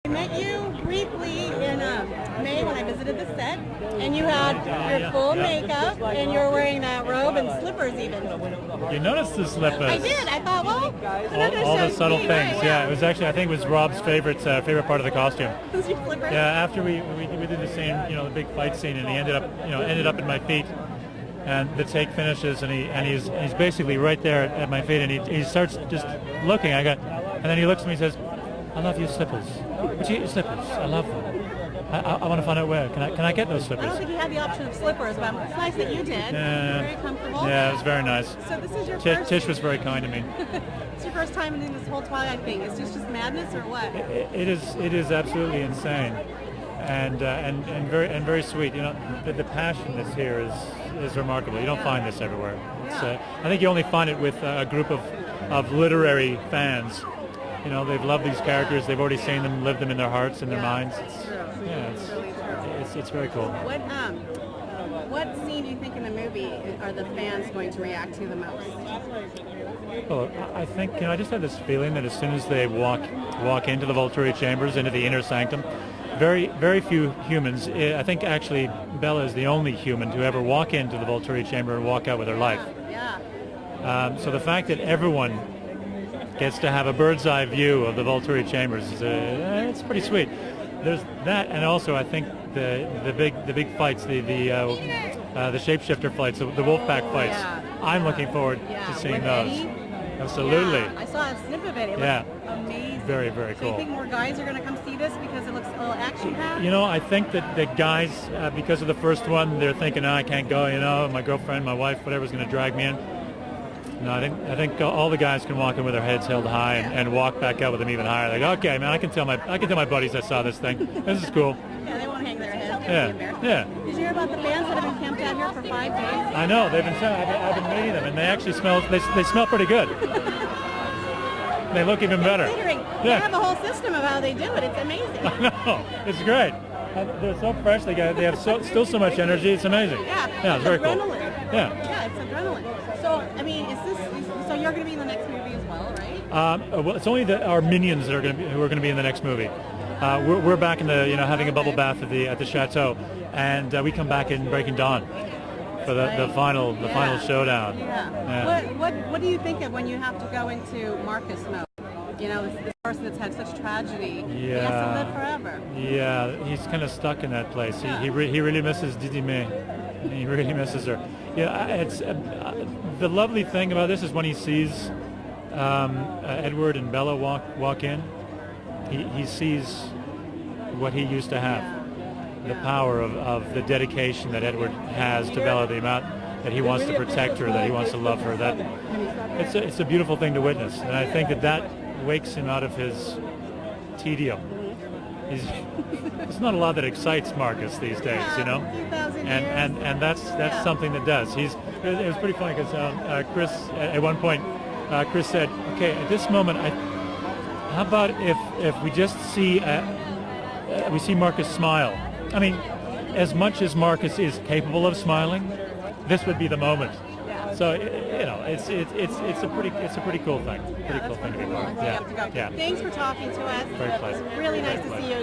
I met you briefly in May when I visited the set, and you had your full makeup, and you were wearing that robe and slippers even. You noticed the slippers? I did. I thought, well, all the subtle things. Right? Yeah, it was actually, I think it was Rob's favorite part of the costume. Was your slippers? Yeah, after we did the scene, the big fight scene, and he ended up at my feet. And the take finishes, and he's basically right there at my feet, and he starts just looking. And then he looks at me and says, "I love your slippers. Would you get your slippers? I love them. I want to find out where. Can I get those slippers?" I don't think you had the option of slippers, but it's nice that you did. Very comfortable. Yeah, it was very nice. So this is your first. Tish was very kind to me. It's your first time in this whole Twilight thing. Is this just madness or what? It is absolutely insane, and very sweet. The passion that's here is remarkable. You don't find this everywhere. Yeah. I think you only find it with a group of literary fans. They've loved these characters. They've already seen them, lived them in their hearts and their minds. It's very cool. What scene do you think in the movie are the fans going to react to the most? Well, I think I just have this feeling that as soon as they walk into the Volturi chambers, into the inner sanctum, very few humans. I think actually Bella is the only human to ever walk into the Volturi chamber and walk out with her life. Yeah. So the fact that everyone gets to have a bird's eye view of the Volturi chambers it's pretty sweet. There's that, and also I think the big fights, the shapeshifter fights, the Wolfpack fights. Yeah. I'm looking forward to seeing With those. Eddie? Absolutely. Yeah, I saw a snip of it. It looks amazing. Very So cool. you think more guys are going to come see this because it looks a little action-packed? I think that the guys, because of the first one, they're thinking, I can't go. My girlfriend, my wife, whatever's going to drag me in. No, I think all the guys can walk in with their heads held high and walk back out with them even higher. Like, okay, man, I can tell my buddies I saw this thing. This is cool. Yeah, they won't hang their heads. Yeah. Did you hear about the fans that have been camped out here for 5 days? I know. I've been meeting them, and they actually smell. They smell pretty good. They look even better. Considering they have a whole system of how they do it. It's amazing. I know. It's great. They're so fresh. They have still so much energy. It's amazing. Yeah. It's very cool. Adrenaline. Yeah, it's adrenaline. So, I mean, so you're going to be in the next movie as well, right? Well, it's only our minions that are who are going to be in the next movie. We're back in the having a bubble bath at the chateau, and we come back in Breaking Dawn for the final showdown. Yeah. What do you think of when you have to go into Marcus mode? This person that's had such tragedy. He has to live forever. Yeah, he's kind of stuck in that place. Yeah. He really misses Didime. He really misses her. Yeah, it's the lovely thing about this is when he sees Edward and Bella walk in, he sees what he used to have. The power of the dedication that Edward has to Bella, the amount that he wants to protect her, that he wants to love her. That it's a beautiful thing to witness, and I think that wakes him out of his tedium. There's not a lot that excites Marcus these days, and that's something that does. It was pretty funny because Chris at one point Chris said, "Okay, at this moment, how about if we just see we see Marcus smile? I mean, as much as Marcus is capable of smiling, this would be the moment." So it's a pretty cool thing. Pretty cool thing to be part of. Yeah. Thanks for talking to us. Very pleasant. It's really nice to see you.